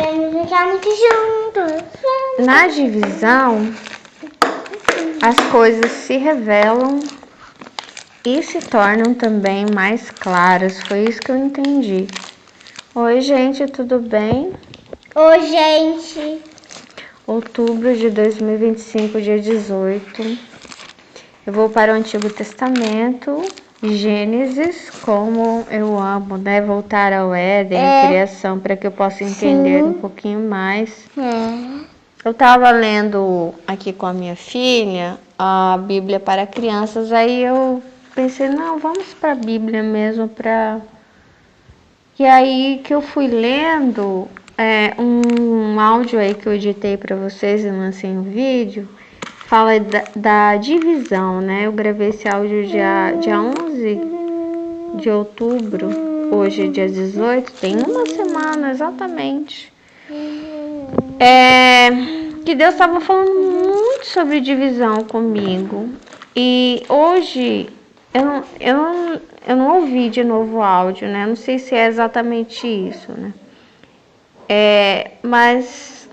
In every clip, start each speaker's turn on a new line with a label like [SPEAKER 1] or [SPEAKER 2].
[SPEAKER 1] Queremos ficar muito juntos.
[SPEAKER 2] Na divisão, as coisas se revelam e se tornam também mais claras. Foi isso que eu entendi. Oi, gente, tudo bem?
[SPEAKER 1] Oi, gente.
[SPEAKER 2] Outubro de 2025, dia 18. Eu vou para o Antigo Testamento, Gênesis, como eu amo, né? Voltar ao Éden, criação, para que eu possa entender um pouquinho mais. Eu estava lendo aqui com a minha filha a Bíblia para crianças, aí eu pensei, não, vamos para a Bíblia mesmo, E aí que eu fui lendo um áudio aí que eu editei para vocês e lancei um vídeo, fala da divisão, né? Eu gravei esse áudio dia 11 de outubro, hoje é dia 18, tem uma semana exatamente. Que Deus estava falando muito sobre divisão comigo. E hoje eu não ouvi de novo o áudio, né? Não sei se é exatamente isso, né? Mas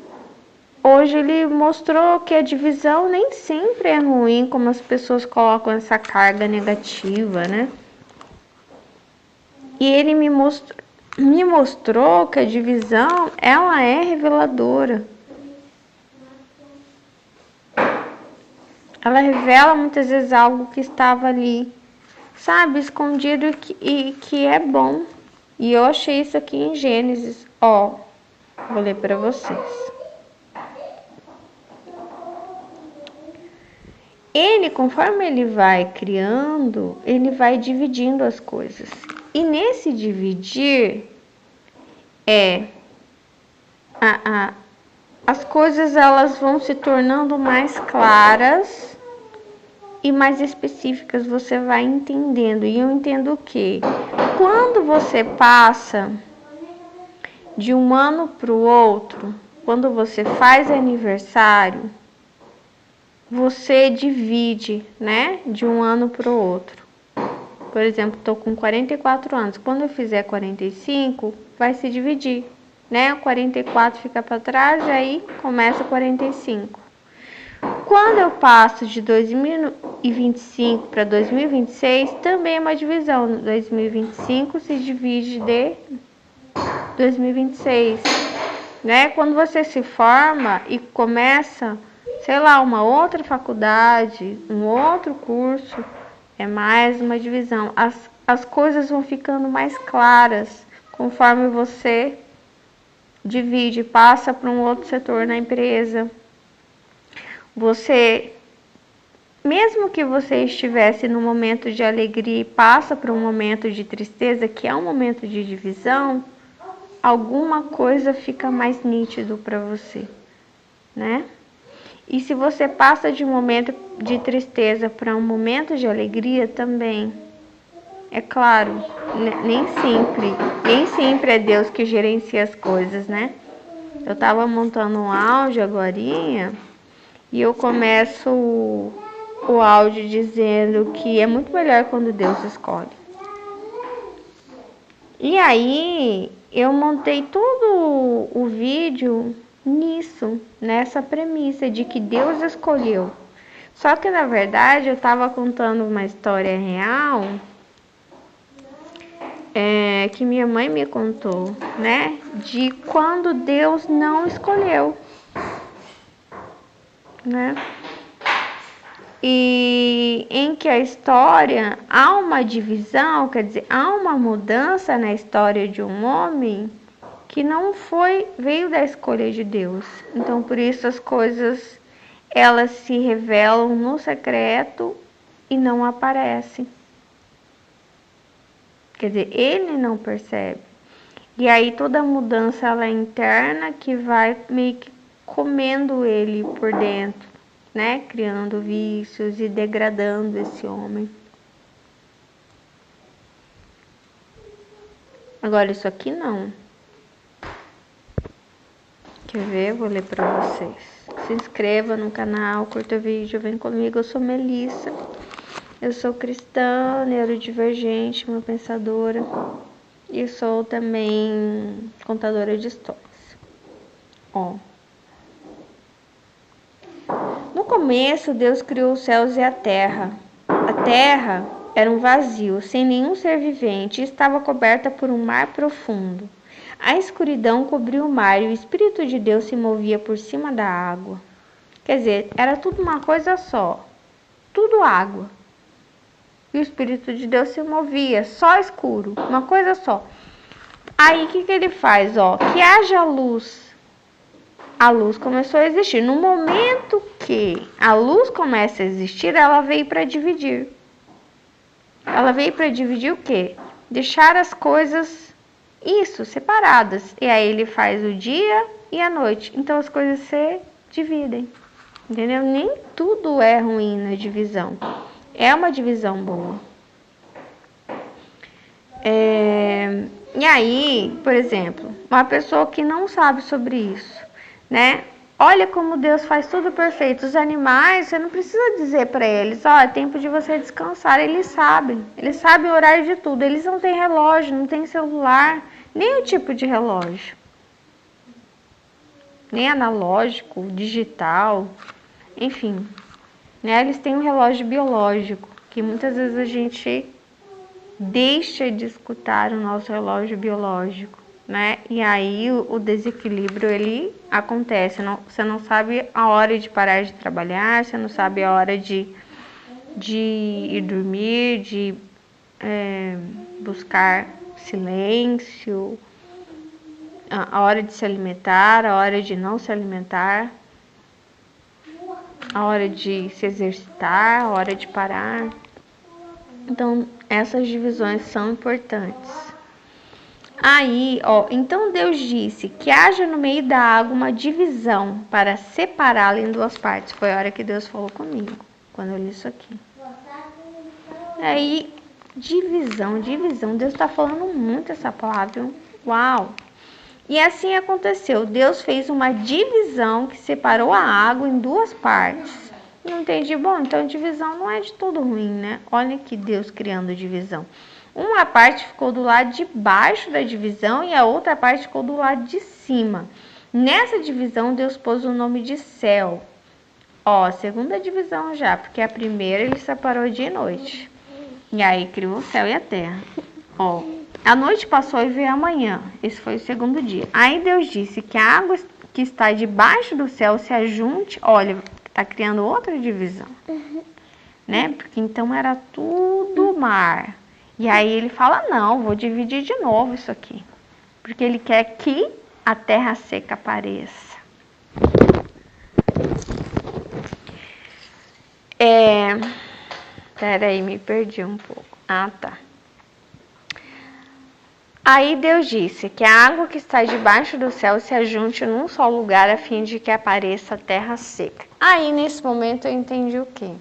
[SPEAKER 2] hoje ele mostrou que a divisão nem sempre é ruim, como as pessoas colocam essa carga negativa, né? E ele me mostrou que a divisão, ela é reveladora. Ela revela muitas vezes algo que estava ali, sabe, escondido e que é bom. E eu achei isso aqui em Gênesis. Vou ler para vocês. Ele, conforme ele vai criando, ele vai dividindo as coisas. E nesse dividir, as coisas elas vão se tornando mais claras e mais específicas, você vai entendendo. E eu entendo o quê? Quando você passa de um ano para o outro, quando você faz aniversário, você divide, né, de um ano para o outro. Por exemplo, estou com 44 anos. Quando eu fizer 45, vai se dividir, né? O 44 fica para trás e aí começa 45. Quando eu passo de 2025 para 2026, também é uma divisão. 2025 se divide de 2026, né? Quando você se forma e começa, sei lá, uma outra faculdade, um outro curso, é mais uma divisão. As coisas vão ficando mais claras conforme você divide, passa para um outro setor na empresa. Você, mesmo que você estivesse num momento de alegria e passa para um momento de tristeza, que é um momento de divisão, alguma coisa fica mais nítido para você, né? E se você passa de um momento de tristeza para um momento de alegria também, é claro, nem sempre é Deus que gerencia as coisas, né? Eu estava montando um áudio agorinha e eu começo o áudio dizendo que é muito melhor quando Deus escolhe. E aí eu montei todo o vídeo nisso, nessa premissa de que Deus escolheu. Só que na verdade eu estava contando uma história real que minha mãe me contou, né? De quando Deus não escolheu, né? E em que a história há uma divisão, quer dizer, há uma mudança na história de um homem que não veio da escolha de Deus. Então, por isso as coisas elas se revelam no secreto e não aparecem. Quer dizer, ele não percebe. E aí toda mudança ela é interna que vai meio que comendo ele por dentro, né? Criando vícios e degradando esse homem. Agora isso aqui não. Quer ver? Vou ler para vocês. Se inscreva no canal, curta o vídeo, vem comigo. Eu sou Melissa. Eu sou cristã, neurodivergente, uma pensadora. E sou também contadora de histórias. Ó. No começo, Deus criou os céus e a terra. A terra era um vazio, sem nenhum ser vivente, e estava coberta por um mar profundo. A escuridão cobriu o mar e o Espírito de Deus se movia por cima da água. Quer dizer, era tudo uma coisa só. Tudo água. E o Espírito de Deus se movia, só escuro, uma coisa só. Aí o que ele faz? Ó, que haja luz. A luz começou a existir. No momento que a luz começa a existir, ela veio para dividir. Ela veio para dividir o quê? Deixar as coisas, separadas. E aí ele faz o dia e a noite. Então as coisas se dividem. Entendeu? Nem tudo é ruim na divisão. É uma divisão boa. E aí, por exemplo, uma pessoa que não sabe sobre isso, né? Olha como Deus faz tudo perfeito. Os animais, você não precisa dizer para eles, ó, é tempo de você descansar. Eles sabem o horário de tudo. Eles não têm relógio, não têm celular, nem o tipo de relógio. Nem analógico, digital, enfim. Né? Eles têm um relógio biológico, que muitas vezes a gente deixa de escutar o nosso relógio biológico, né? E aí o desequilíbrio ele acontece. Você não sabe a hora de parar de trabalhar, você não sabe a hora de ir dormir, de buscar silêncio, a hora de se alimentar, a hora de não se alimentar, a hora de se exercitar, a hora de parar. Então, essas divisões são importantes. Aí, ó, então Deus disse que haja no meio da água uma divisão para separá-la em duas partes. Foi a hora que Deus falou comigo, quando eu li isso aqui. Aí, divisão. Deus está falando muito essa palavra. Uau! E assim aconteceu. Deus fez uma divisão que separou a água em duas partes. Não entendi. Bom, então divisão não é de tudo ruim, né? Olha que Deus criando divisão. Uma parte ficou do lado de baixo da divisão e a outra parte ficou do lado de cima. Nessa divisão, Deus pôs o nome de céu. Ó, segunda divisão já, porque a primeira ele separou dia e noite. E aí criou o céu e a terra. Ó, a noite passou e veio a manhã. Esse foi o segundo dia. Aí Deus disse que a água que está debaixo do céu se ajunte. Olha, está criando outra divisão. Né? Porque então era tudo mar. E aí ele fala, não, vou dividir de novo isso aqui. Porque ele quer que a terra seca apareça. Peraí, me perdi um pouco. Ah, tá. Aí Deus disse que a água que está debaixo do céu se ajunte num só lugar a fim de que apareça a terra seca. Aí nesse momento eu entendi o quê?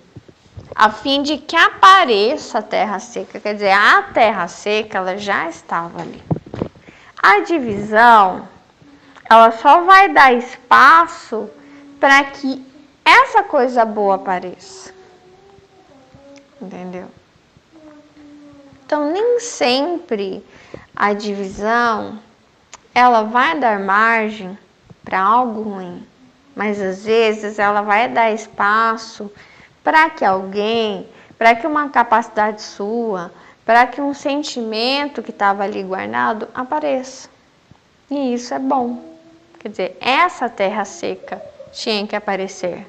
[SPEAKER 2] A fim de que apareça a terra seca, quer dizer, a terra seca ela já estava ali. A divisão, ela só vai dar espaço para que essa coisa boa apareça. Entendeu? Então, nem sempre a divisão, ela vai dar margem para algo ruim, mas às vezes ela vai dar espaço para que alguém, para que uma capacidade sua, para que um sentimento que estava ali guardado apareça. E isso é bom. Quer dizer, essa terra seca tinha que aparecer,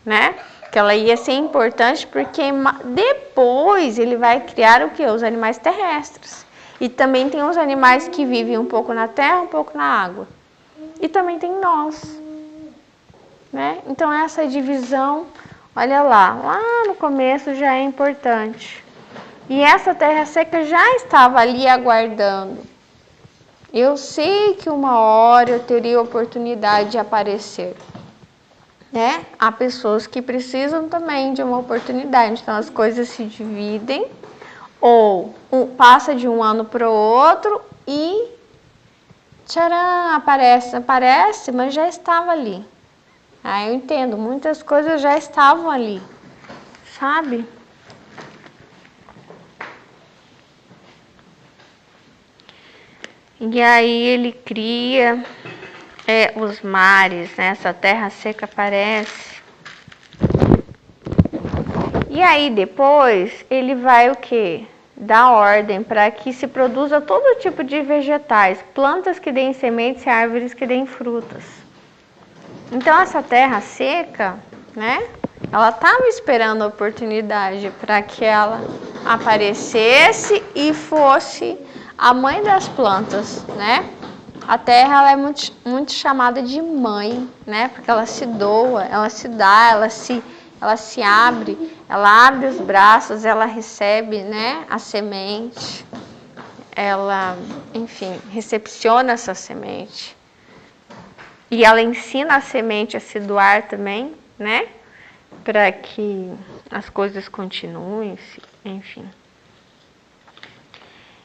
[SPEAKER 2] né? Que ela ia ser importante porque depois ele vai criar o que? Os animais terrestres. E também tem os animais que vivem um pouco na terra, um pouco na água. E também tem nós, né? Então essa divisão, olha lá no começo já é importante. E essa terra seca já estava ali aguardando. Eu sei que uma hora eu teria oportunidade de aparecer. Né? Há pessoas que precisam também de uma oportunidade, então as coisas se dividem ou passa de um ano para o outro e tcharam, aparece, mas já estava ali. Eu entendo, muitas coisas já estavam ali, sabe? E aí ele cria os mares, né? Essa terra seca aparece. E aí depois ele vai o quê? Dar ordem para que se produza todo tipo de vegetais, plantas que deem sementes e árvores que deem frutas. Então essa terra seca, né? Ela estava esperando a oportunidade para que ela aparecesse e fosse a mãe das plantas, né? A terra ela é muito chamada de mãe, né? Porque ela se doa, ela se dá, ela se abre, ela abre os braços, ela recebe, né, a semente, ela, enfim, recepciona essa semente. E ela ensina a semente a se doar também, né, para que as coisas continuem, enfim.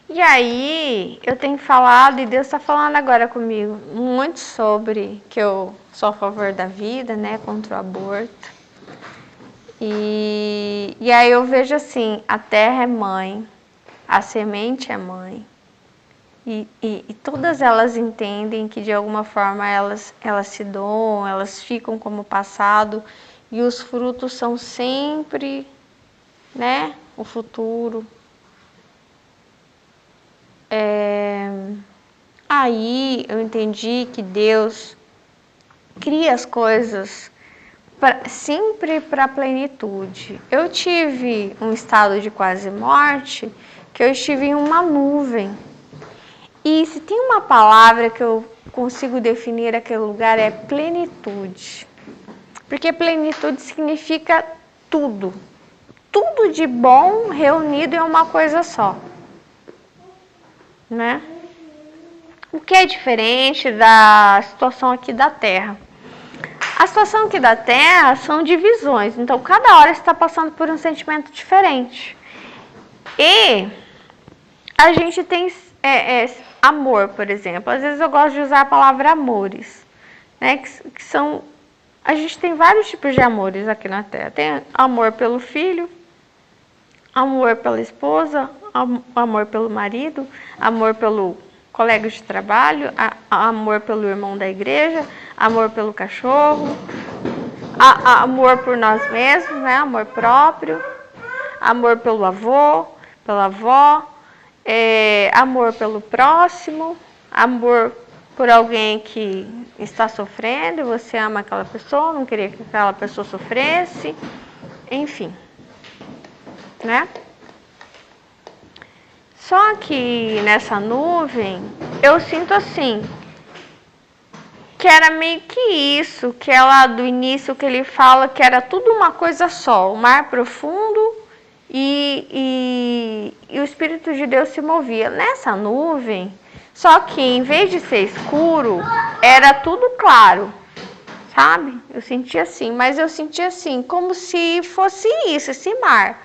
[SPEAKER 2] E aí, eu tenho falado, e Deus está falando agora comigo, muito sobre que eu sou a favor da vida, né, contra o aborto. E aí eu vejo assim, a terra é mãe, a semente é mãe. E todas elas entendem que de alguma forma elas se doam, elas ficam como passado, e os frutos são sempre, né, o futuro. Aí eu entendi que Deus cria as coisas sempre para a plenitude. Eu tive um estado de quase morte, que eu estive em uma nuvem. E se tem uma palavra que eu consigo definir aquele lugar é plenitude. Porque plenitude significa tudo. Tudo de bom reunido em uma coisa só. Né? O que é diferente da situação aqui da Terra. A situação aqui da Terra são divisões, então cada hora está passando por um sentimento diferente. E a gente tem amor, por exemplo. Às vezes eu gosto de usar a palavra amores, né? Que são. A gente tem vários tipos de amores aqui na Terra. Tem amor pelo filho, amor pela esposa, amor pelo marido, amor pelo colega de trabalho, amor pelo irmão da igreja, amor pelo cachorro, amor por nós mesmos, né? Amor próprio, amor pelo avô, pela avó, amor pelo próximo, amor por alguém que está sofrendo, você ama aquela pessoa, não queria que aquela pessoa sofresse, enfim, né? Só que nessa nuvem, eu sinto assim, que era meio que isso, que é lá do início que ele fala que era tudo uma coisa só, o mar profundo e o Espírito de Deus se movia nessa nuvem, só que em vez de ser escuro, era tudo claro, sabe? Eu sentia assim, mas eu sentia assim, como se fosse isso, esse mar.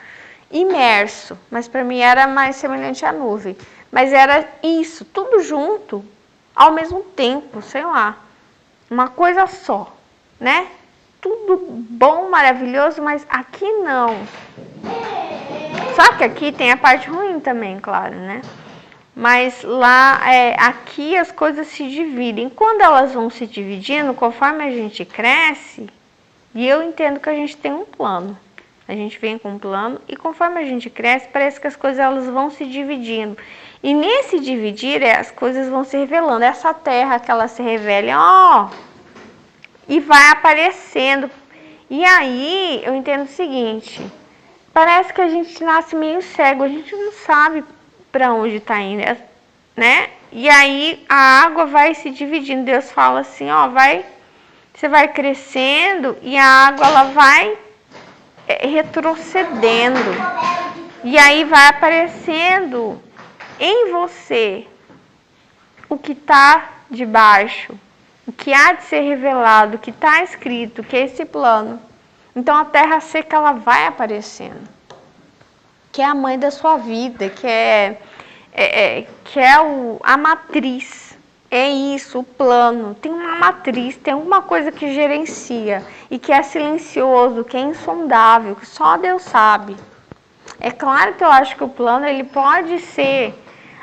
[SPEAKER 2] Imerso, mas para mim era mais semelhante à nuvem. Mas era isso, tudo junto, ao mesmo tempo, sei lá, uma coisa só, né? Tudo bom, maravilhoso, mas aqui não. Só que aqui tem a parte ruim também, claro, né? Mas lá, aqui as coisas se dividem. Quando elas vão se dividindo, conforme a gente cresce, e eu entendo que a gente tem um plano. A gente vem com um plano e conforme a gente cresce, parece que as coisas elas vão se dividindo. E nesse dividir, as coisas vão se revelando. Essa terra que ela se revela, e vai aparecendo. E aí, eu entendo o seguinte, parece que a gente nasce meio cego, a gente não sabe para onde está indo, né? E aí, a água vai se dividindo. Deus fala assim, você vai crescendo e a água ela vai retrocedendo, e aí vai aparecendo em você o que está debaixo, o que há de ser revelado, o que está escrito, que é esse plano. Então a terra seca ela vai aparecendo, que é a mãe da sua vida, que é a matriz. É isso, o plano. Tem uma matriz, tem alguma coisa que gerencia e que é silencioso, que é insondável, que só Deus sabe. É claro que eu acho que o plano ele pode ser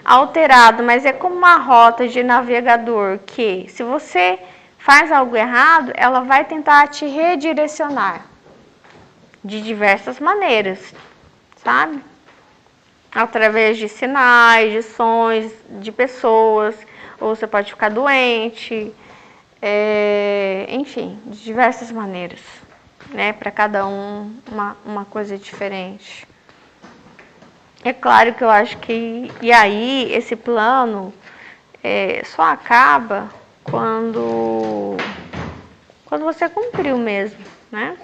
[SPEAKER 2] alterado, mas é como uma rota de navegador que, se você faz algo errado, ela vai tentar te redirecionar de diversas maneiras, sabe? Através de sinais, de sons, de pessoas, ou você pode ficar doente, enfim, de diversas maneiras, né? Para cada um, uma coisa diferente. É claro que eu acho que, e aí, esse plano só acaba quando você cumpriu mesmo, né?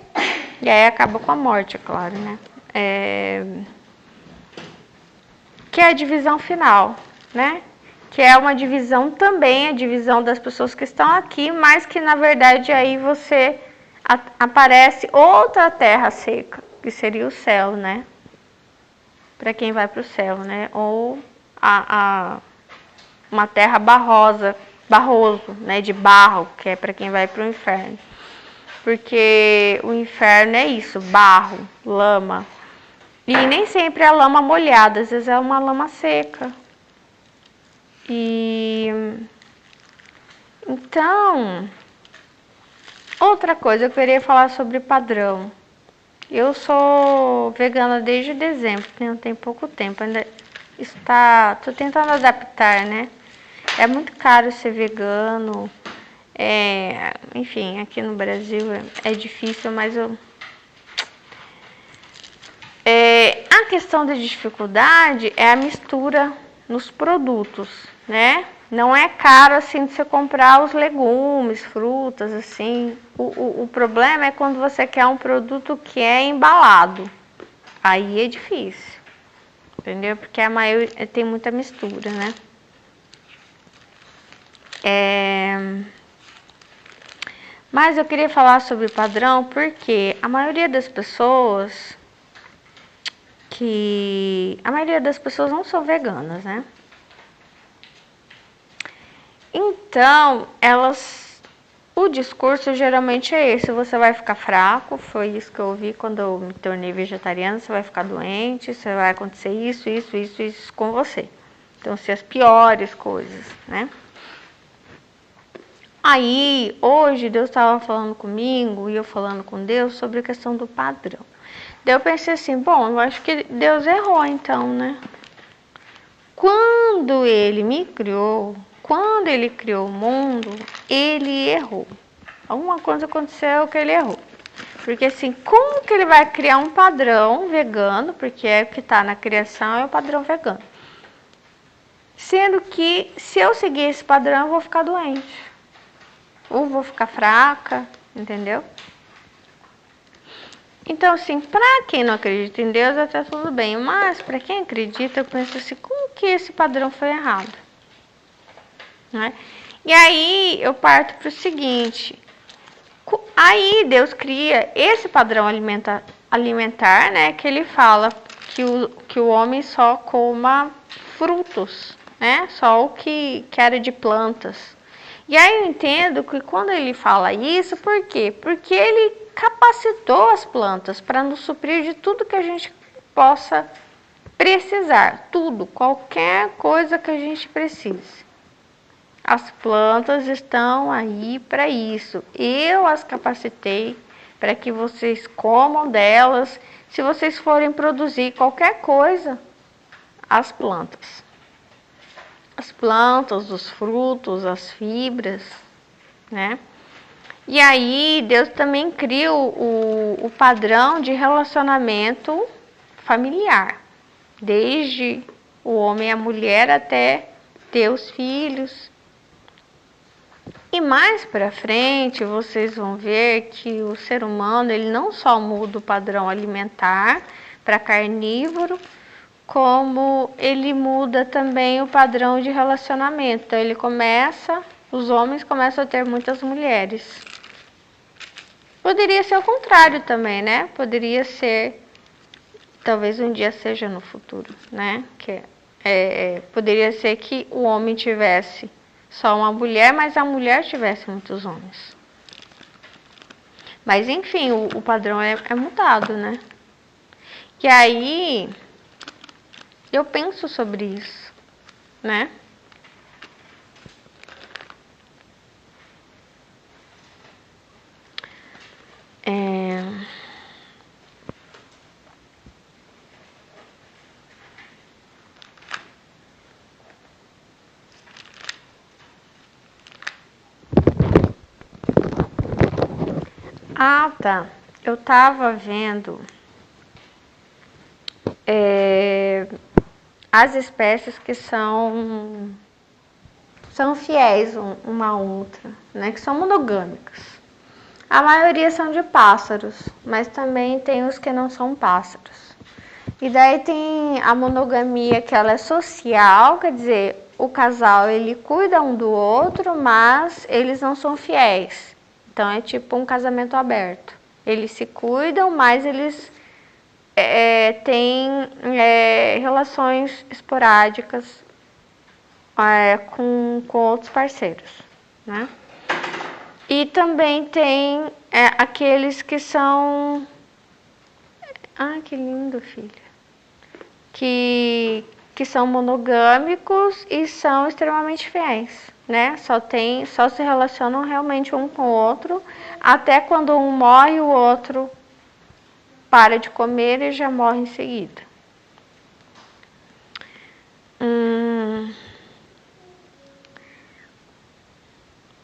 [SPEAKER 2] E aí acaba com a morte, é claro, né? Que é a divisão final, né? Que é uma divisão também, a divisão das pessoas que estão aqui, mas que na verdade aí você aparece outra terra seca, que seria o céu, né? Para quem vai para o céu, né? Ou uma terra barroso, né? De barro, que é para quem vai para o inferno. Porque o inferno é isso, barro, lama. E nem sempre é lama molhada, às vezes é uma lama seca. E então, outra coisa, eu queria falar sobre padrão. Eu sou vegana desde dezembro, tem pouco tempo, ainda tô tentando adaptar, né? É muito caro ser vegano, enfim, aqui no Brasil é difícil, mas a questão da dificuldade é a mistura nos produtos, né? Não é caro assim de você comprar os legumes, frutas, assim. O problema é quando você quer um produto que é embalado. Aí é difícil, entendeu? Porque a maioria tem muita mistura, né? Mas eu queria falar sobre padrão porque a maioria das pessoas não são veganas, né? Então, o discurso geralmente é esse: você vai ficar fraco, foi isso que eu ouvi quando eu me tornei vegetariana, você vai ficar doente, você vai acontecer isso com você. Então, as piores coisas, né? Aí, hoje, Deus estava falando comigo e eu falando com Deus sobre a questão do padrão. Daí eu pensei assim, bom, eu acho que Deus errou então, né? Quando Ele me criou, quando Ele criou o mundo, Ele errou. Alguma coisa aconteceu que Ele errou. Porque assim, como que Ele vai criar um padrão vegano, porque é o que está na criação, é o padrão vegano. Sendo que, se eu seguir esse padrão, eu vou ficar doente. Ou vou ficar fraca, entendeu? Então, assim, para quem não acredita em Deus, até tudo bem. Mas, para quem acredita, eu penso assim, como que esse padrão foi errado? Né? E aí, eu parto para o seguinte. Aí, Deus cria esse padrão alimentar, né? Que ele fala que o homem só coma frutos, né? Só o que era de plantas. E aí eu entendo que quando ele fala isso, por quê? Porque ele capacitou as plantas para nos suprir de tudo que a gente possa precisar. Tudo, qualquer coisa que a gente precise. As plantas estão aí para isso. Eu as capacitei para que vocês comam delas. Se vocês forem produzir qualquer coisa, as plantas. As plantas, os frutos, as fibras, né? E aí, Deus também cria o padrão de relacionamento familiar, desde o homem e a mulher até ter os filhos. E mais para frente, vocês vão ver que o ser humano, ele não só muda o padrão alimentar para carnívoro, como ele muda também o padrão de relacionamento. Então os homens começam a ter muitas mulheres. Poderia ser o contrário também, né? Poderia ser, talvez um dia seja no futuro, né? Poderia ser que o homem tivesse só uma mulher, mas a mulher tivesse muitos homens. Mas enfim, o padrão é mudado, né? E aí eu penso sobre isso, né? Ah, tá. Eu tava vendo as espécies que são fiéis uma à outra, né? Que são monogâmicas. A maioria são de pássaros, mas também tem os que não são pássaros. E daí tem a monogamia que ela é social, quer dizer, o casal ele cuida um do outro, mas eles não são fiéis. Então é tipo um casamento aberto. Eles se cuidam, mas eles têm relações esporádicas com outros parceiros, né? E também tem aqueles que são... Ah, que lindo, filha. Que são monogâmicos e são extremamente fiéis, né? Só se relacionam realmente um com o outro, até quando um morre, o outro para de comer e já morre em seguida.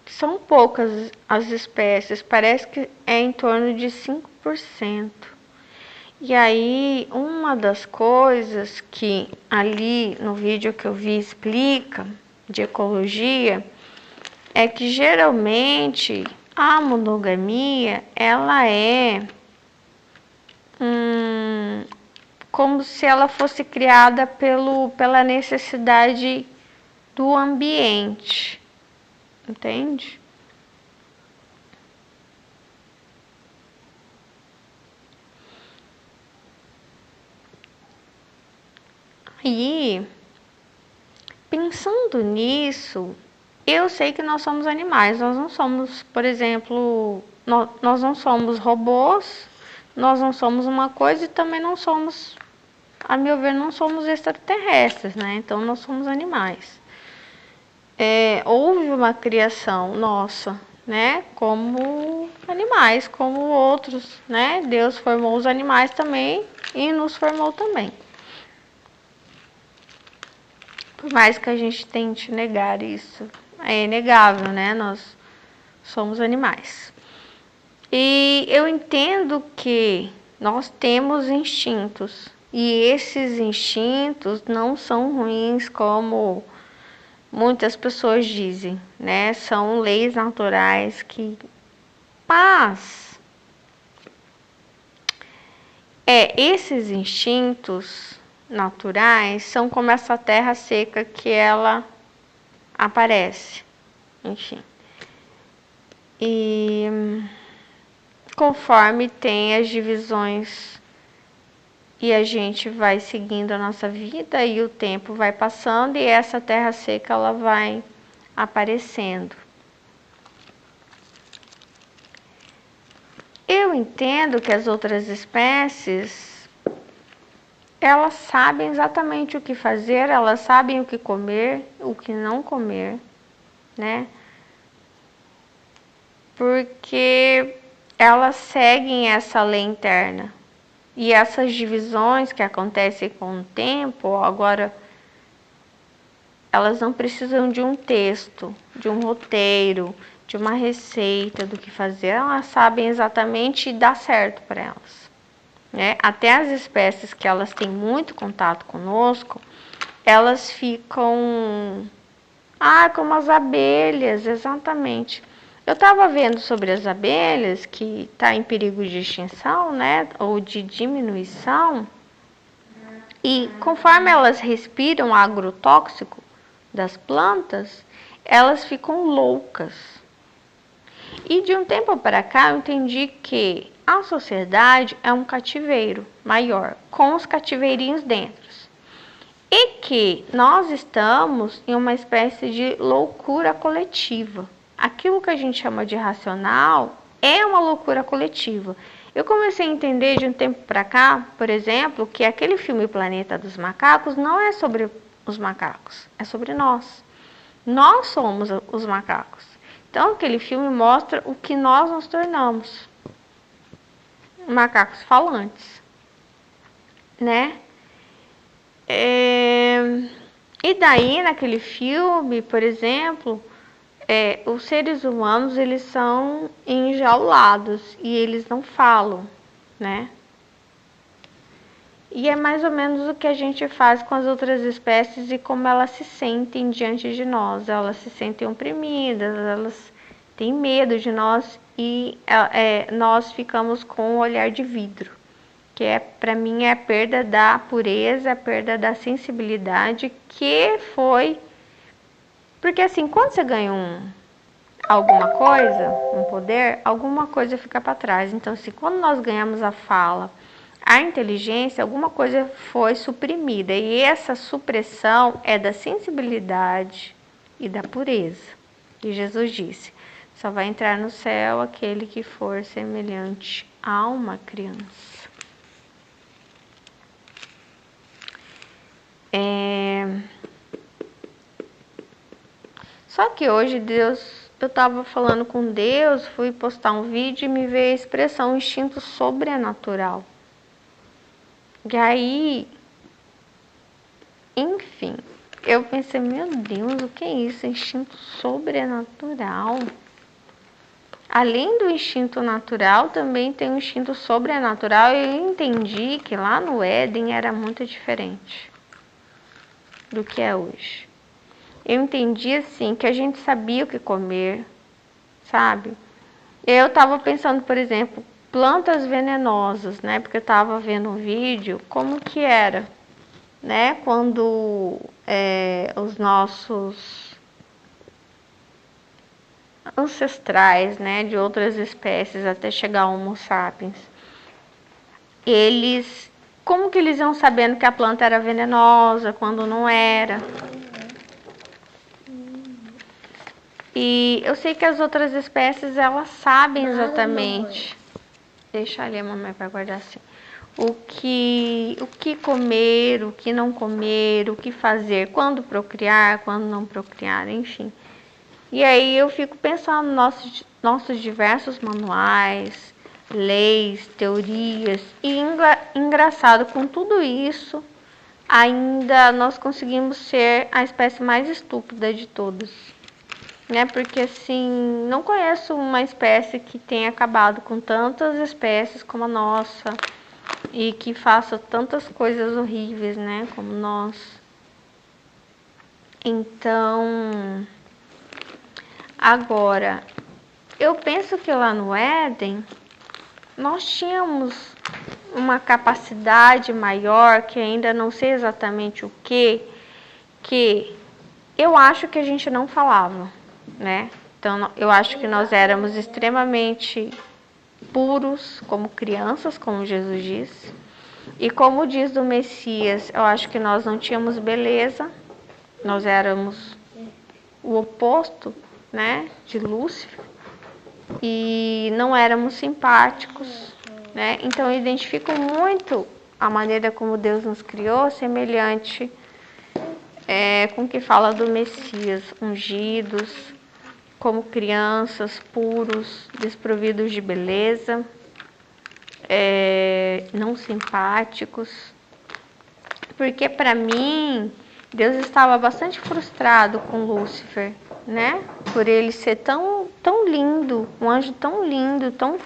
[SPEAKER 2] São poucas as espécies, parece que é em torno de 5%. E aí, uma das coisas que ali no vídeo que eu vi explica de ecologia é que geralmente a monogamia ela é como se ela fosse criada pela necessidade do ambiente, entende? E pensando nisso, eu sei que nós somos animais, nós não somos, por exemplo, nós não somos robôs, nós não somos uma coisa e também não somos, a meu ver, não somos extraterrestres, né? Então nós somos animais. Houve uma criação nossa, né? Como animais, como outros, né? Deus formou os animais também e nos formou também. Por mais que a gente tente negar isso, é inegável, né? Nós somos animais. E eu entendo que nós temos instintos. E esses instintos não são ruins como muitas pessoas dizem, né? São leis naturais que... Mas... esses instintos naturais são como essa terra seca que ela aparece, enfim. E conforme tem as divisões e a gente vai seguindo a nossa vida e o tempo vai passando e essa terra seca ela vai aparecendo. Eu entendo que as outras espécies elas sabem exatamente o que fazer, elas sabem o que comer, o que não comer, né? Porque elas seguem essa lei interna. E essas divisões que acontecem com o tempo, agora, elas não precisam de um texto, de um roteiro, de uma receita do que fazer, elas sabem exatamente e dá certo para elas. Né? Até as espécies que elas têm muito contato conosco, elas ficam como as abelhas, exatamente. Eu estava vendo sobre as abelhas que está em perigo de extinção, né, ou de diminuição, e conforme elas respiram agrotóxico das plantas, elas ficam loucas. E de um tempo para cá eu entendi que a sociedade é um cativeiro maior, com os cativeirinhos dentro. E que nós estamos em uma espécie de loucura coletiva. Aquilo que a gente chama de racional é uma loucura coletiva. Eu comecei a entender de um tempo para cá, por exemplo, que aquele filme Planeta dos Macacos não é sobre os macacos, é sobre nós. Nós somos os macacos. Então, aquele filme mostra o que nós nos tornamos. Macacos falantes, né? E daí, naquele filme, por exemplo, os seres humanos, eles são enjaulados e eles não falam, né? E é mais ou menos o que a gente faz com as outras espécies e como elas se sentem diante de nós. Elas se sentem oprimidas, elas têm medo de nós e nós ficamos com um olhar de vidro, que para mim é a perda da pureza, a perda da sensibilidade, que foi... Porque assim, quando você ganha alguma coisa, um poder, alguma coisa fica para trás. Então, assim, quando nós ganhamos a fala, a inteligência, alguma coisa foi suprimida. E essa supressão é da sensibilidade e da pureza. E Jesus disse: só vai entrar no céu aquele que for semelhante a uma criança. Só que hoje eu estava falando com Deus, fui postar um vídeo e me veio a expressão instinto sobrenatural. E aí, enfim, eu pensei, meu Deus, o que é isso? Instinto sobrenatural. Além do instinto natural, também tem o instinto sobrenatural. E eu entendi que lá no Éden era muito diferente do que é hoje. Eu entendi assim que a gente sabia o que comer, sabe? Eu estava pensando, por exemplo, plantas venenosas, né? Porque eu estava vendo um vídeo como que era, né? Quando os nossos ancestrais, né? De outras espécies até chegar ao Homo sapiens, como que eles iam sabendo que a planta era venenosa quando não era? E eu sei que as outras espécies, elas sabem exatamente. Deixa ali, a mamãe vai guardar assim. O que comer, o que não comer, o que fazer, quando procriar, quando não procriar, enfim. E aí eu fico pensando nos nossos diversos manuais, leis, teorias. E engraçado, com tudo isso, ainda nós conseguimos ser a espécie mais estúpida de todas. Né? Porque assim, não conheço uma espécie que tenha acabado com tantas espécies como a nossa e que faça tantas coisas horríveis, né, como nós. Então, agora, eu penso que lá no Éden nós tínhamos uma capacidade maior, que ainda não sei exatamente o que eu acho que a gente não falava, né? Então, eu acho que nós éramos extremamente puros como crianças, como Jesus disse. E como diz do Messias, eu acho que nós não tínhamos beleza, nós éramos o oposto, né, de Lúcifer, e não éramos simpáticos, né? Então, eu identifico muito a maneira como Deus nos criou, semelhante com o que fala do Messias, ungidos, como crianças, puros, desprovidos de beleza, não simpáticos. Porque para mim, Deus estava bastante frustrado com Lúcifer, né? Por ele ser tão lindo, um anjo tão lindo, tão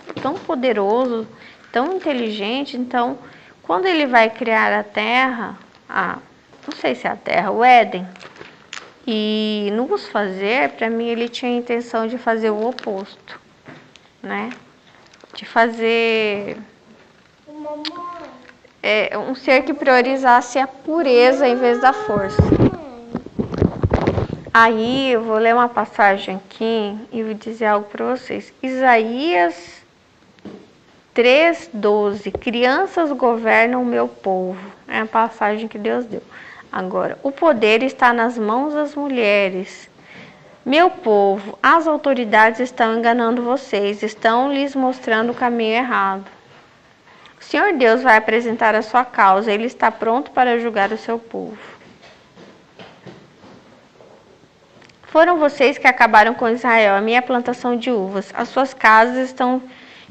[SPEAKER 2] poderoso, tão inteligente. Então, quando ele vai criar a Terra, não sei se é a Terra, o Éden, e nos fazer, para mim, ele tinha a intenção de fazer o oposto, né? De fazer um ser que priorizasse a pureza em vez da força. Aí eu vou ler uma passagem aqui e vou dizer algo para vocês. Isaías 3:12. Crianças governam o meu povo. É a passagem que Deus deu. Agora, o poder está nas mãos das mulheres. Meu povo, as autoridades estão enganando vocês, estão lhes mostrando o caminho errado. O Senhor Deus vai apresentar a sua causa, Ele está pronto para julgar o seu povo. Foram vocês que acabaram com Israel, a minha plantação de uvas. As suas casas estão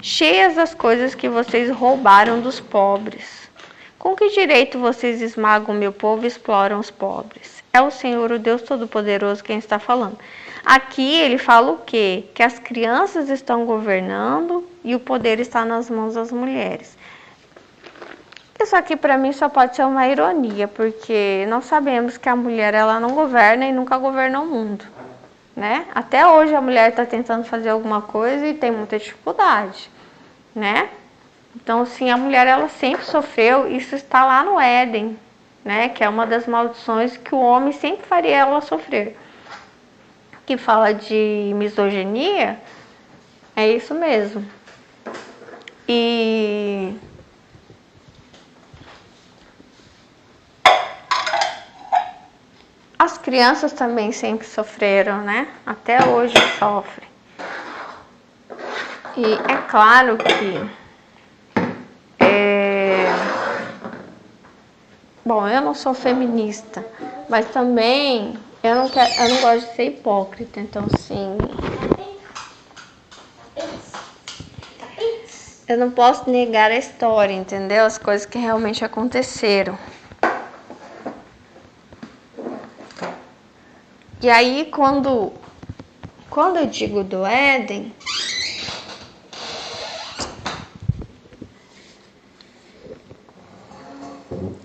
[SPEAKER 2] cheias das coisas que vocês roubaram dos pobres. Com que direito vocês esmagam o meu povo e exploram os pobres? É o Senhor, o Deus Todo-Poderoso, quem está falando. Aqui ele fala o quê? Que as crianças estão governando e o poder está nas mãos das mulheres. Isso aqui para mim só pode ser uma ironia, porque nós sabemos que a mulher ela não governa e nunca governou o mundo, né? Até hoje a mulher está tentando fazer alguma coisa e tem muita dificuldade, né? Então, sim, a mulher ela sempre sofreu, isso está lá no Éden, né? Que é uma das maldições que o homem sempre faria ela sofrer. Que fala de misoginia, é isso mesmo. E as crianças também sempre sofreram, né? Até hoje sofrem. E é claro que bom, eu não sou feminista, mas também eu não gosto de ser hipócrita, então sim, eu não posso negar a história, entendeu? As coisas que realmente aconteceram. E aí quando eu digo do Éden,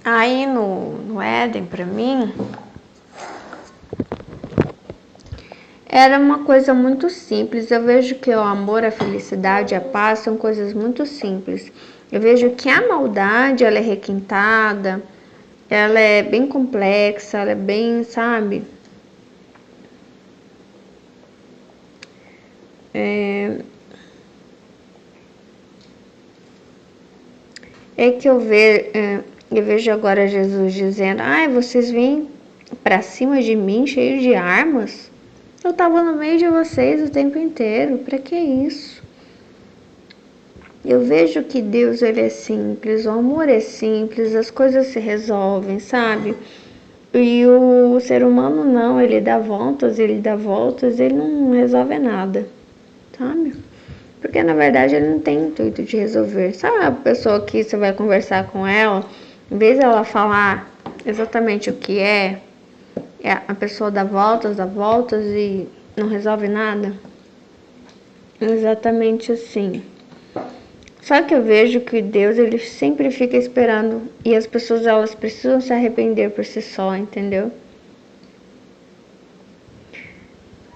[SPEAKER 2] aí no Éden, para mim, era uma coisa muito simples. Eu vejo que o amor, a felicidade, a paz são coisas muito simples. Eu vejo que a maldade, ela é requintada, ela é bem complexa, ela é bem, sabe? É que eu vejo agora Jesus dizendo, ai, vocês vêm pra cima de mim cheio de armas? Eu tava no meio de vocês o tempo inteiro, pra que isso? Eu vejo que Deus ele é simples, o amor é simples, as coisas se resolvem, sabe? E o ser humano não, ele dá voltas, ele não resolve nada, sabe? Porque na verdade ele não tem intuito de resolver. Sabe a pessoa que você vai conversar com ela, em vez dela falar exatamente o que a pessoa dá voltas e não resolve nada? Exatamente assim. Só que eu vejo que Deus ele sempre fica esperando e as pessoas elas precisam se arrepender por si só, entendeu?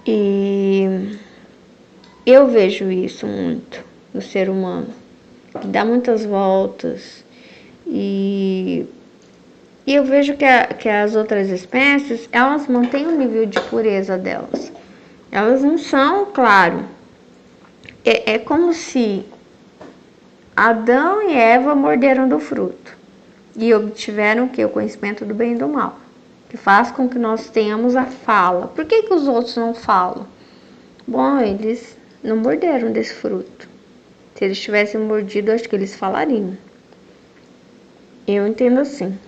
[SPEAKER 2] E eu vejo isso muito no ser humano, que dá muitas voltas e eu vejo que as outras espécies, elas mantêm o nível de pureza delas. Elas não são, claro, é como se Adão e Eva morderam do fruto e obtiveram o conhecimento do bem e do mal, que faz com que nós tenhamos a fala. Por que os outros não falam? Bom, eles não morderam desse fruto. Se eles tivessem mordido, acho que eles falariam. Eu entendo assim.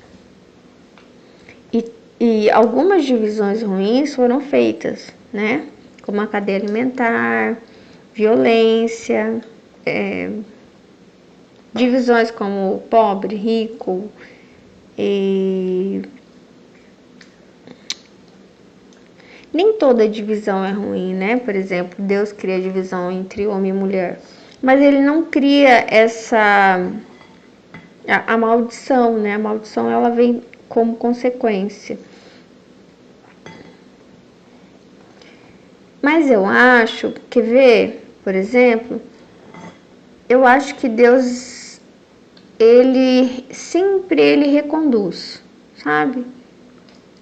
[SPEAKER 2] E algumas divisões ruins foram feitas, né? Como a cadeia alimentar, violência, divisões como pobre, rico, e nem toda divisão é ruim, né? Por exemplo, Deus cria divisão entre homem e mulher, mas ele não cria a maldição, né? A maldição ela vem como consequência. Mas eu acho, quer ver, por exemplo, eu acho que Deus, ele sempre reconduz, sabe?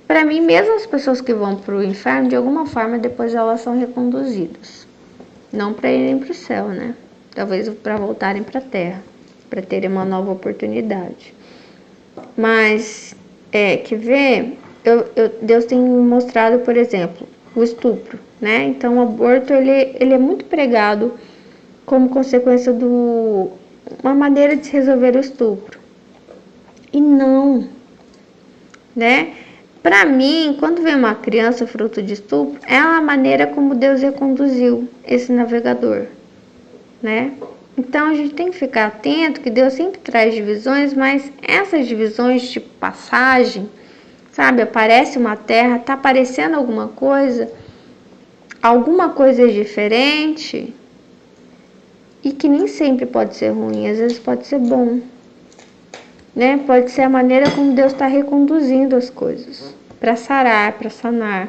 [SPEAKER 2] Para mim, mesmo as pessoas que vão para o inferno, de alguma forma, depois elas são reconduzidas. Não para irem para o céu, né? Talvez para voltarem para a terra, para terem uma nova oportunidade. Mas, quer ver, Deus tem me mostrado, por exemplo, o estupro, né? Então, o aborto, ele é muito pregado como consequência uma maneira de se resolver o estupro. E não, né? Para mim, quando vem uma criança fruto de estupro, é a maneira como Deus reconduziu esse navegador, né? Então a gente tem que ficar atento que Deus sempre traz divisões, mas essas divisões de passagem, sabe? Aparece uma terra, tá aparecendo alguma coisa, alguma coisa diferente e que nem sempre pode ser ruim, às vezes pode ser bom, né? Pode ser a maneira como Deus está reconduzindo as coisas para sarar, para sanar.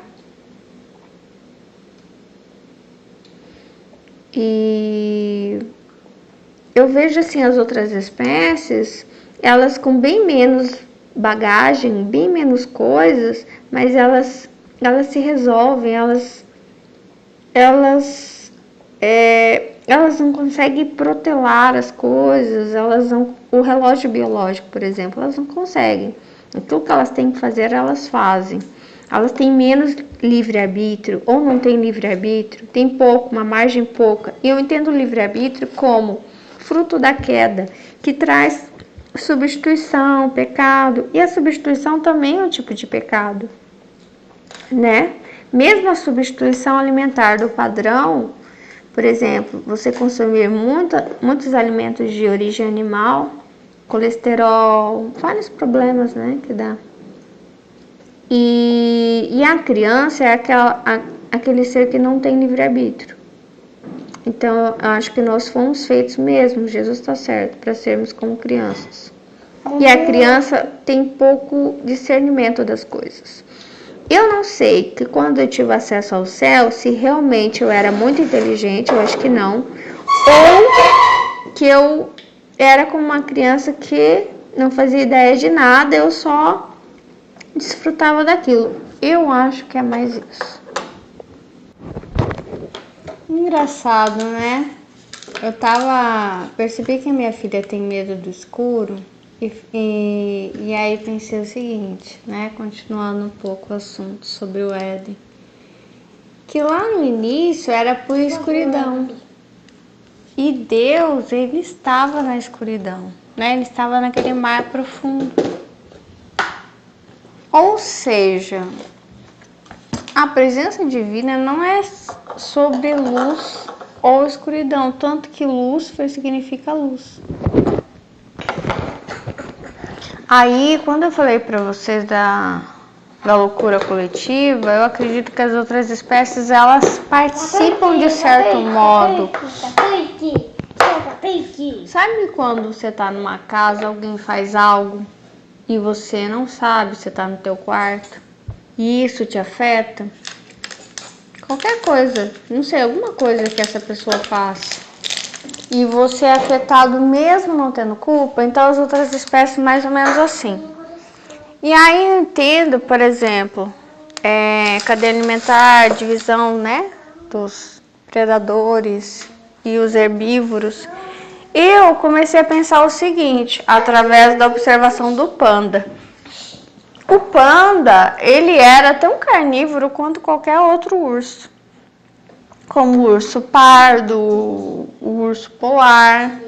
[SPEAKER 2] E eu vejo assim as outras espécies, elas com bem menos bagagem, bem menos coisas, mas elas se resolvem, elas não conseguem protelar as coisas, o relógio biológico, por exemplo, elas não conseguem. Tudo que elas têm que fazer, elas fazem. Elas têm menos livre-arbítrio ou não têm livre-arbítrio, tem pouco, uma margem pouca. E eu entendo o livre-arbítrio como fruto da queda, que traz substituição, pecado. E a substituição também é um tipo de pecado, né? Mesmo a substituição alimentar do padrão, por exemplo, você consumir muitos alimentos de origem animal, colesterol, vários problemas, né, que dá. E a criança é aquele ser que não tem livre-arbítrio. Então, eu acho que nós fomos feitos mesmo, Jesus está certo, para sermos como crianças. E a criança tem pouco discernimento das coisas. Eu não sei que quando eu tive acesso ao céu, se realmente eu era muito inteligente, eu acho que não. Ou que eu era como uma criança que não fazia ideia de nada, eu só desfrutava daquilo. Eu acho que é mais isso. Engraçado, né? Percebi que a minha filha tem medo do escuro e aí pensei o seguinte, né? Continuando um pouco o assunto sobre o Éden. Que lá no início era por escuridão. E Deus, ele estava na escuridão, né? Ele estava naquele mar profundo. Ou seja, a presença divina não é sobre luz ou escuridão, tanto que luz significa luz. Aí, quando eu falei para vocês da loucura coletiva, eu acredito que as outras espécies, elas participam de certo modo. Sabe quando você tá numa casa, alguém faz algo e você não sabe, você tá no teu quarto e isso te afeta? Qualquer coisa, não sei, alguma coisa que essa pessoa faça e você é afetado mesmo não tendo culpa, então as outras espécies mais ou menos assim. E aí eu entendo, por exemplo, cadeia alimentar, divisão, né, dos predadores e os herbívoros. Eu comecei a pensar o seguinte, através da observação do panda. O panda, ele era tão carnívoro quanto qualquer outro urso. Como o urso pardo, o urso polar.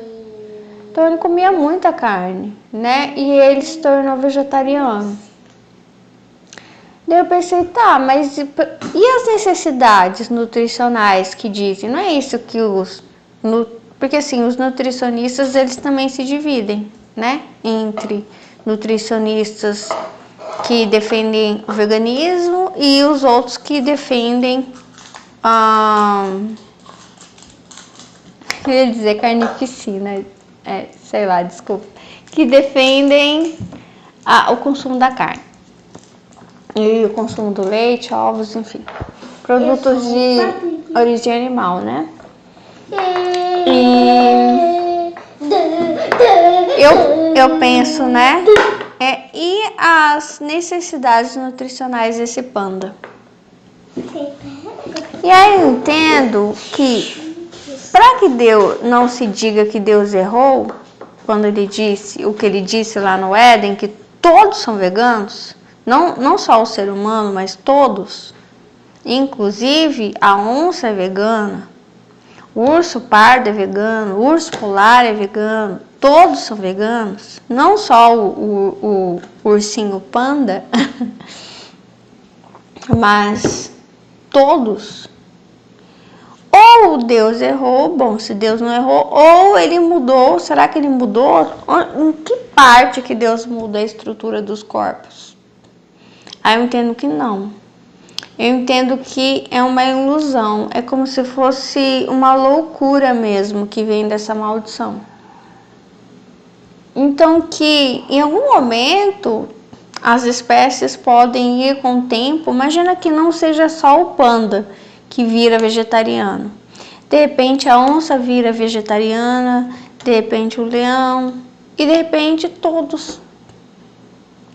[SPEAKER 2] Então ele comia muita carne, né? E ele se tornou vegetariano. Daí eu pensei, tá, mas e as necessidades nutricionais que dizem? Não é isso que porque assim, os nutricionistas, eles também se dividem, né? Entre nutricionistas que defendem o veganismo e os outros que defendem eu ia dizer carnificina, sei lá, desculpa, que defendem o consumo da carne e o consumo do leite, ovos, enfim, produtos de origem animal, né? E eu penso, né? E as necessidades nutricionais desse panda? E aí eu entendo que para que Deus não se diga que Deus errou quando ele disse o que ele disse lá no Éden, que todos são veganos, não só o ser humano, mas todos, inclusive a onça é vegana, o urso pardo é vegano, o urso polar é vegano, todos são veganos, não só o ursinho panda, mas todos. Ou Deus errou, bom, se Deus não errou, ou ele mudou, será que ele mudou? Em que parte que Deus muda a estrutura dos corpos? Aí eu entendo que não. eu entendo que é uma ilusão, é como se fosse uma loucura mesmo que vem dessa maldição. Então que em algum momento as espécies podem ir com o tempo. Imagina que não seja só o panda que vira vegetariano. De repente a onça vira vegetariana, de repente o leão e de repente todos,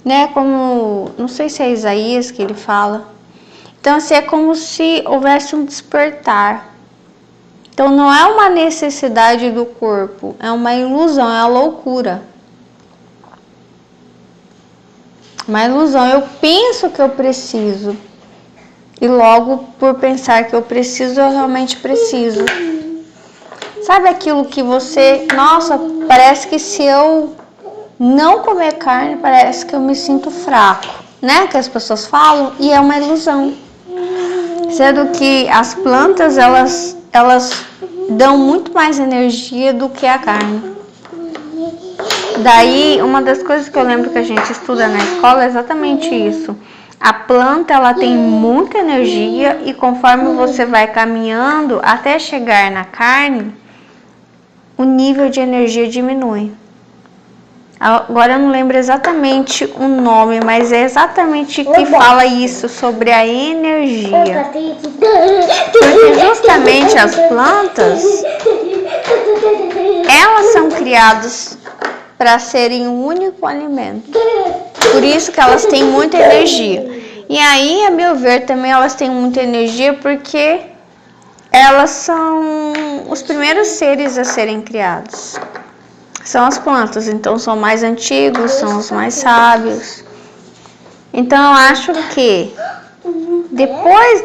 [SPEAKER 2] né? Como, não sei se é Isaías que ele fala. Então assim, é como se houvesse um despertar. Então não é uma necessidade do corpo, é uma ilusão, é uma loucura. Uma ilusão, eu penso que eu preciso e logo por pensar que eu preciso, eu realmente preciso. Sabe aquilo que você, nossa, parece que se eu não comer carne, parece que eu me sinto fraco, né? Que as pessoas falam, e é uma ilusão. Sendo que as plantas, elas dão muito mais energia do que a carne. Daí, uma das coisas que eu lembro que a gente estuda na escola é exatamente isso. A planta, ela tem muita energia e conforme você vai caminhando até chegar na carne, o nível de energia diminui. Agora eu não lembro exatamente o nome, mas é exatamente que fala isso, sobre a energia. Porque justamente as plantas, elas são criadas para serem um único alimento. Por isso que elas têm muita energia. E aí, a meu ver, também elas têm muita energia porque elas são os primeiros seres a serem criados. São as plantas, então são mais antigos, são os mais sábios. Então eu acho que depois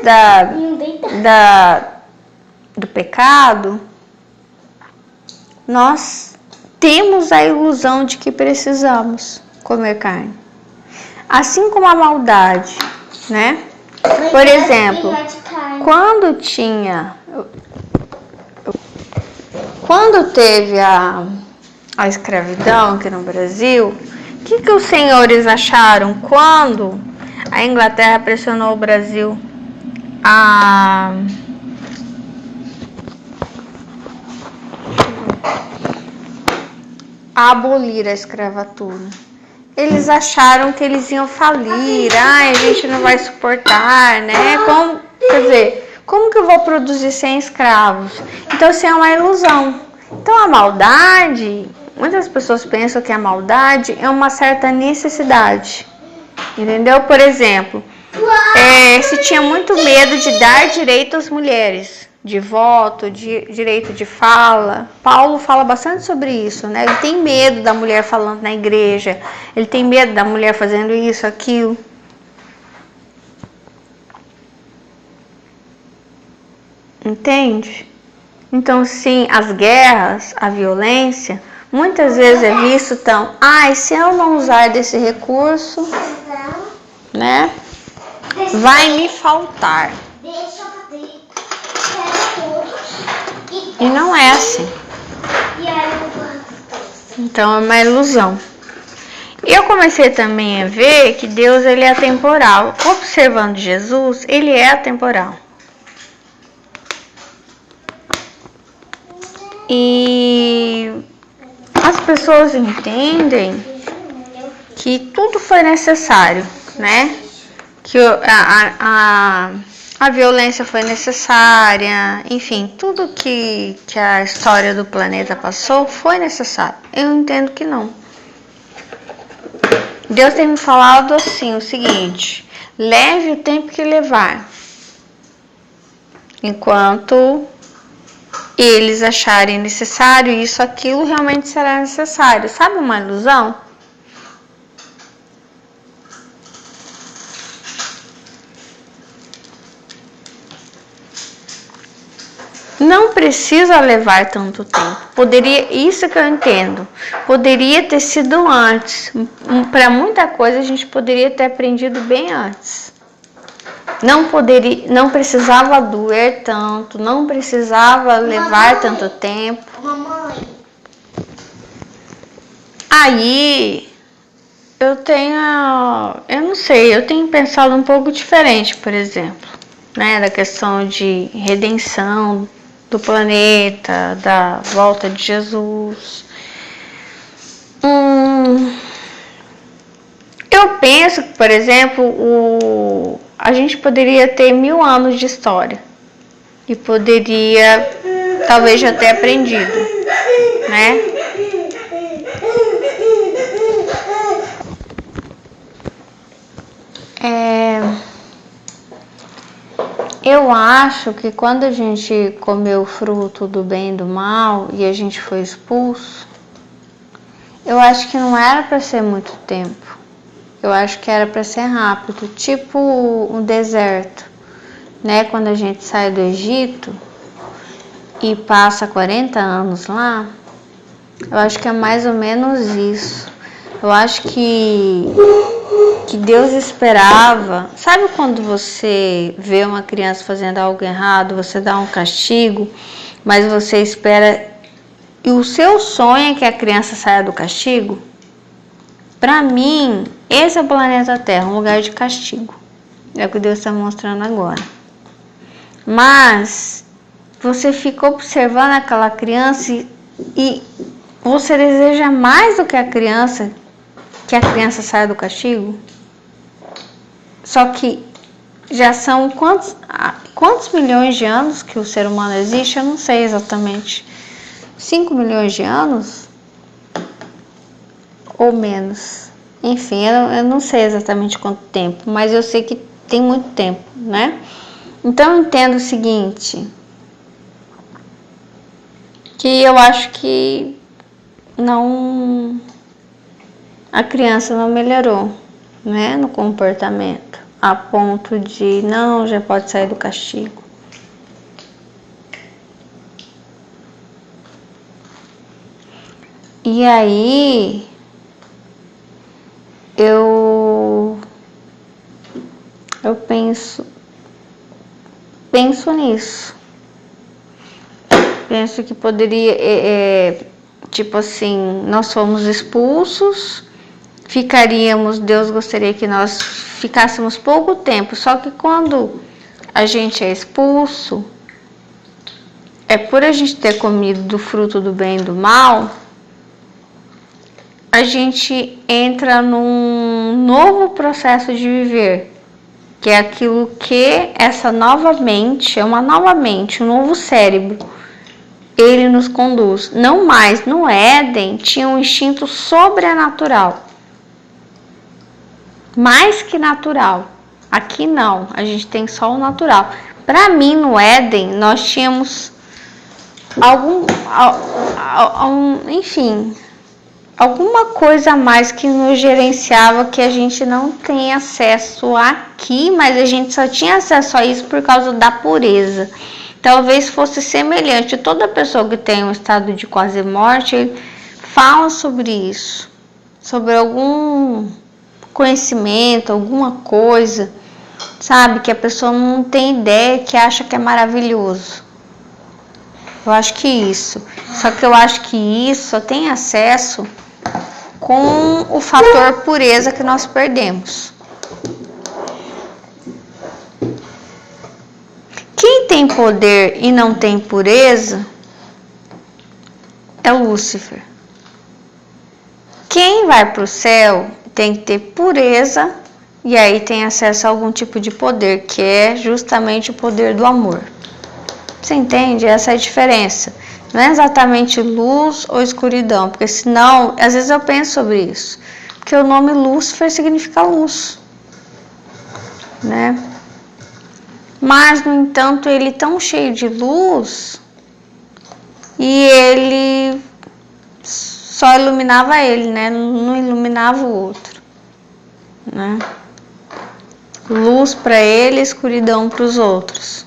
[SPEAKER 2] do pecado, nós temos a ilusão de que precisamos comer carne. Assim como a maldade, né? Por exemplo, quando teve a escravidão aqui no Brasil, o que os senhores acharam quando a Inglaterra pressionou o Brasil a abolir a escravatura? Eles acharam que eles iam falir, a gente não vai suportar, né? Como que eu vou produzir sem escravos? Então, assim, é uma ilusão. Então, a maldade, muitas pessoas pensam que a maldade é uma certa necessidade, entendeu? Por exemplo, se tinha muito medo de dar direito às mulheres, de voto, de direito de fala. Paulo fala bastante sobre isso, né? Ele tem medo da mulher falando na igreja, ele tem medo da mulher fazendo isso, aquilo. Entende? Então, sim, as guerras, a violência, muitas vezes é visto tão, se eu não usar desse recurso, né, vai me faltar. E não é assim. Então, é uma ilusão. E eu comecei também a ver que Deus, ele é atemporal. Observando Jesus, ele é atemporal. E as pessoas entendem que tudo foi necessário, né? Que a violência foi necessária, enfim, tudo que a história do planeta passou foi necessário. Eu entendo que não. Deus tem me falado assim, o seguinte: leve o tempo que levar, enquanto eles acharem necessário isso, aquilo realmente será necessário. Sabe uma ilusão? Não precisa levar tanto tempo. Isso que eu entendo. Poderia ter sido antes. Para muita coisa a gente poderia ter aprendido bem antes. Não precisava doer tanto, não precisava levar tanto tempo. Aí eu não sei, eu tenho pensado um pouco diferente, por exemplo, né, da questão de redenção do planeta, da volta de Jesus. Eu penso que, por exemplo, a gente poderia ter 1000 anos de história e poderia talvez já ter aprendido, né? Eu acho que quando a gente comeu o fruto do bem e do mal e a gente foi expulso, eu acho que não era para ser muito tempo. Eu acho que era para ser rápido, tipo um deserto, né? Quando a gente sai do Egito e passa 40 anos lá, eu acho que é mais ou menos isso. Eu acho que Deus esperava. Sabe quando você vê uma criança fazendo algo errado, você dá um castigo, mas você espera e o seu sonho é que a criança saia do castigo? Para mim, esse é o planeta Terra, um lugar de castigo. É o que Deus está mostrando agora. Mas você fica observando aquela criança e você deseja mais do que a criança saia do castigo? Só que já são quantos milhões de anos que o ser humano existe? Eu não sei exatamente. 5 milhões de anos? Ou menos? Enfim, eu não sei exatamente quanto tempo, mas eu sei que tem muito tempo, né? Então eu entendo o seguinte, que eu acho que a criança não melhorou, né, no comportamento, a ponto de não, já pode sair do castigo. E aí eu penso nisso. Penso que poderia, tipo assim, nós fomos expulsos, Deus gostaria que nós ficássemos pouco tempo, só que quando a gente é expulso, por a gente ter comido do fruto do bem e do mal, a gente entra num novo processo de viver, que é aquilo que essa nova mente, um novo cérebro, ele nos conduz. Não mais no Éden tinha um instinto sobrenatural, mais que natural. Aqui não, a gente tem só o natural. Para mim, no Éden, nós tínhamos alguma coisa a mais que nos gerenciava, que a gente não tem acesso aqui, mas a gente só tinha acesso a isso por causa da pureza. Talvez fosse semelhante. Toda pessoa que tem um estado de quase morte fala sobre isso, sobre algum conhecimento, alguma coisa, sabe, que a pessoa não tem ideia, que acha que é maravilhoso. Eu acho que isso. Só que eu acho que isso só tem acesso com o fator pureza que nós perdemos. Quem tem poder e não tem pureza é Lúcifer. Quem vai para o céu tem que ter pureza e aí tem acesso a algum tipo de poder, que é justamente o poder do amor. Você entende? Essa é a diferença. Não é exatamente luz ou escuridão, porque senão, às vezes eu penso sobre isso, porque o nome Lúcifer significa luz, né? Mas, no entanto, ele é tão cheio de luz e ele só iluminava ele, né? Não iluminava o outro, né? Luz para ele, escuridão para os outros.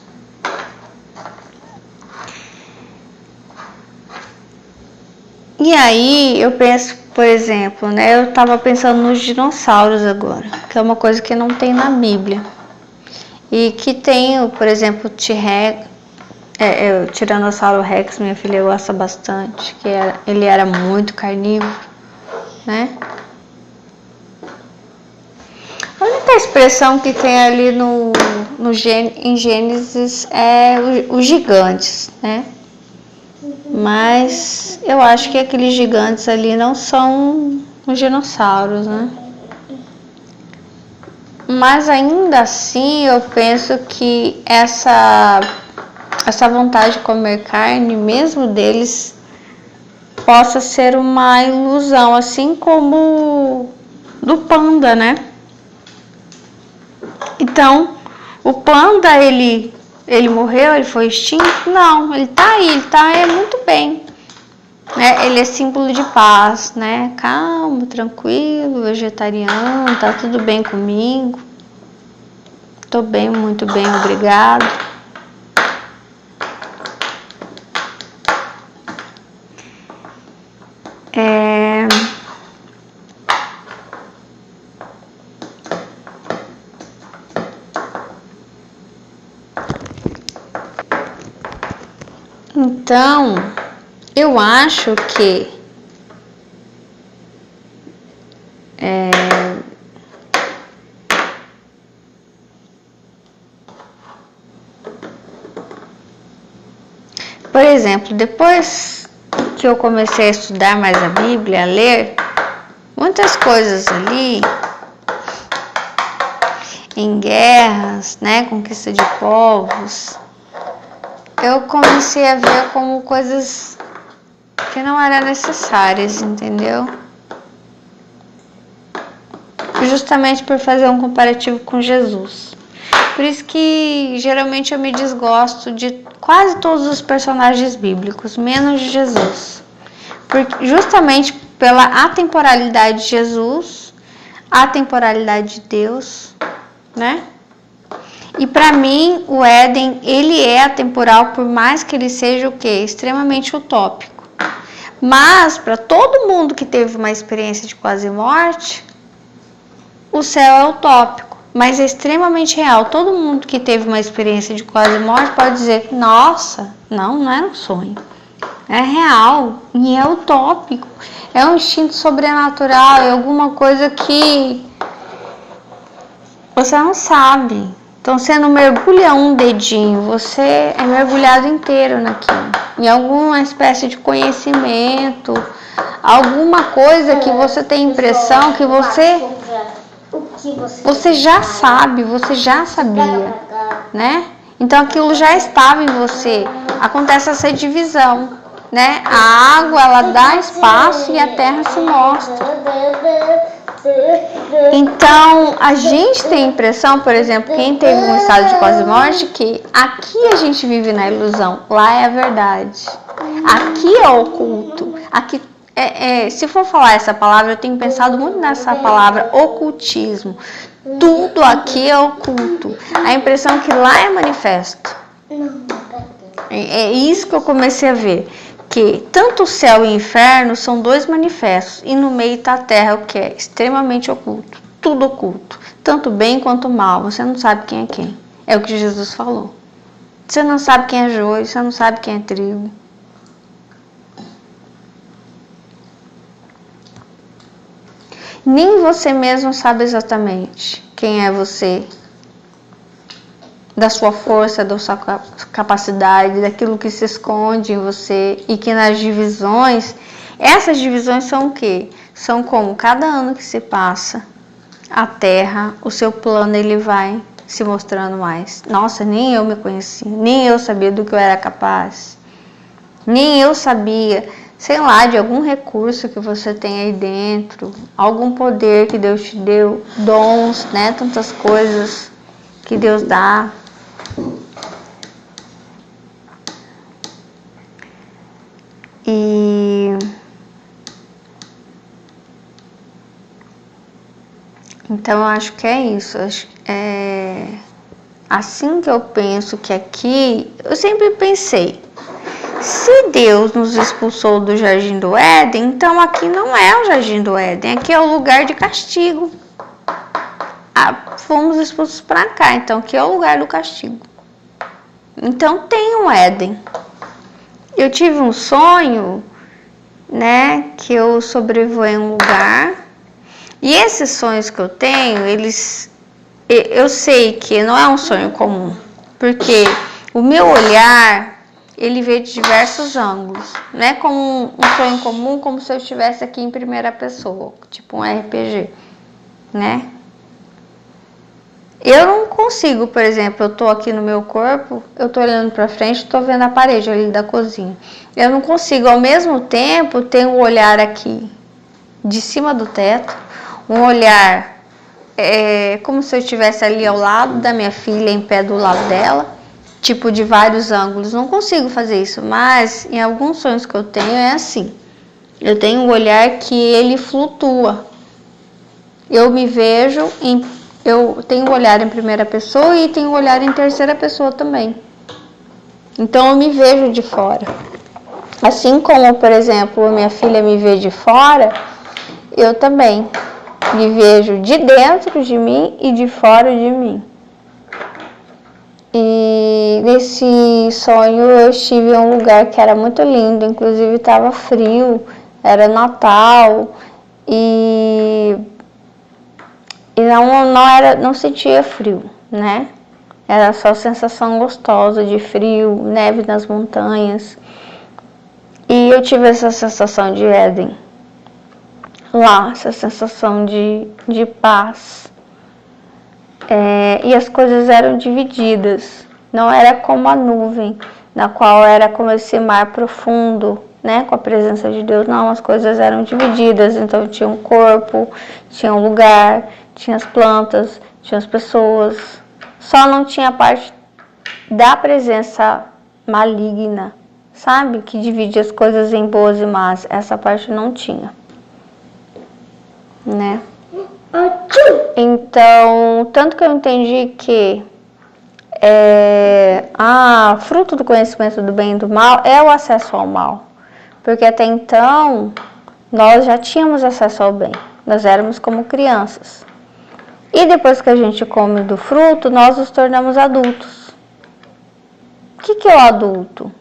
[SPEAKER 2] E aí eu penso, por exemplo, né? Eu estava pensando nos dinossauros agora, que é uma coisa que não tem na Bíblia. E que tem, por exemplo, o T-Rex, o Tiranossauro Rex, minha filha gosta bastante, ele era muito carnívoro, né? impressão que tem ali em Gênesis é os gigantes, né? Mas eu acho que aqueles gigantes ali não são os dinossauros, né? Mas ainda assim eu penso que essa vontade de comer carne, mesmo deles, possa ser uma ilusão, assim como do panda, né? Então, o panda, ele morreu, ele foi extinto? Não, ele tá aí, ele tá muito bem. Né? Ele é símbolo de paz, né? Calmo, tranquilo, vegetariano, tá tudo bem comigo. Tô bem, muito bem, obrigado. Então, eu acho que por exemplo, depois que eu comecei a estudar mais a Bíblia, a ler, muitas coisas ali, em guerras, né, conquista de povos, eu comecei a ver como coisas que não eram necessárias, entendeu? Justamente por fazer um comparativo com Jesus. Por isso que geralmente eu me desgosto de quase todos os personagens bíblicos, menos de Jesus. Justamente pela atemporalidade de Jesus, a atemporalidade de Deus, né? E para mim, o Éden, ele é atemporal, por mais que ele seja o quê? Extremamente utópico. Mas, para todo mundo que teve uma experiência de quase morte, o céu é utópico, mas é extremamente real. Todo mundo que teve uma experiência de quase morte pode dizer, nossa, não era um sonho. É real e é utópico. É um instinto sobrenatural, é alguma coisa que você não sabe. Então, você não mergulha um dedinho, você é mergulhado inteiro naquilo. Em alguma espécie de conhecimento, alguma coisa que você tem a impressão que você já sabe, você já sabia, né? Então, aquilo já estava em você. Acontece essa divisão, né? A água, ela dá espaço e a terra se mostra. Então, a gente tem a impressão, por exemplo, quem teve um estado de quase morte, que aqui a gente vive na ilusão, lá é a verdade. Aqui é o oculto. Aqui, se for falar essa palavra, eu tenho pensado muito nessa palavra, ocultismo. Tudo aqui é oculto. A impressão é que lá é manifesto. É isso que eu comecei a ver. Que tanto o céu e o inferno são dois manifestos, e no meio está a terra, o que é extremamente oculto, tudo oculto, tanto bem quanto mal, você não sabe quem é quem, é o que Jesus falou. Você não sabe quem é joio, você não sabe quem é trigo. Nem você mesmo sabe exatamente quem é você, da sua força, da sua capacidade, daquilo que se esconde em você, e que nas divisões, essas divisões são o quê? São como cada ano que se passa, a Terra, o seu plano, ele vai se mostrando mais. Nossa, nem eu me conhecia, nem eu sabia do que eu era capaz, nem eu sabia, sei lá, de algum recurso que você tem aí dentro, algum poder que Deus te deu, dons, né, tantas coisas que Deus dá. E então eu acho que é isso. É assim que eu penso que aqui, eu sempre pensei, se Deus nos expulsou do Jardim do Éden, então aqui não é o Jardim do Éden, aqui é o lugar de castigo. Fomos expulsos para cá, então aqui é o lugar do castigo. Então tem um Éden. Eu tive um sonho, né, que eu sobrevoei um lugar, e esses sonhos que eu tenho, eles eu sei que não é um sonho comum, porque o meu olhar, ele vê de diversos ângulos, não é como um sonho comum, como se eu estivesse aqui em primeira pessoa, tipo um RPG, né? Eu não consigo, por exemplo, eu tô aqui no meu corpo, eu tô olhando pra frente, tô vendo a parede ali da cozinha. Eu não consigo, ao mesmo tempo, ter um olhar aqui de cima do teto, um olhar como se eu estivesse ali ao lado da minha filha, em pé do lado dela, tipo de vários ângulos. Não consigo fazer isso, mas em alguns sonhos que eu tenho é assim. Eu tenho um olhar que ele flutua. Eu me vejo eu tenho um olhar em primeira pessoa e tenho um olhar em terceira pessoa também. Então eu me vejo de fora. Assim como, por exemplo, a minha filha me vê de fora, eu também me vejo de dentro de mim e de fora de mim. E nesse sonho eu estive em um lugar que era muito lindo, inclusive estava frio, era Natal e não sentia frio, né? Era só sensação gostosa de frio, neve nas montanhas. E eu tive essa sensação de Éden lá, essa sensação de paz. E as coisas eram divididas, não era como a nuvem, na qual era como esse mar profundo, né, com a presença de Deus. Não, as coisas eram divididas, então tinha um corpo, tinha um lugar, tinha as plantas, tinha as pessoas, só não tinha a parte da presença maligna, sabe, que divide as coisas em boas e más. Essa parte não tinha, né? Então, tanto que eu entendi que fruto do conhecimento do bem e do mal é o acesso ao mal. Porque até então, nós já tínhamos acesso ao bem. Nós éramos como crianças. E depois que a gente come do fruto, nós nos tornamos adultos. O que é o adulto?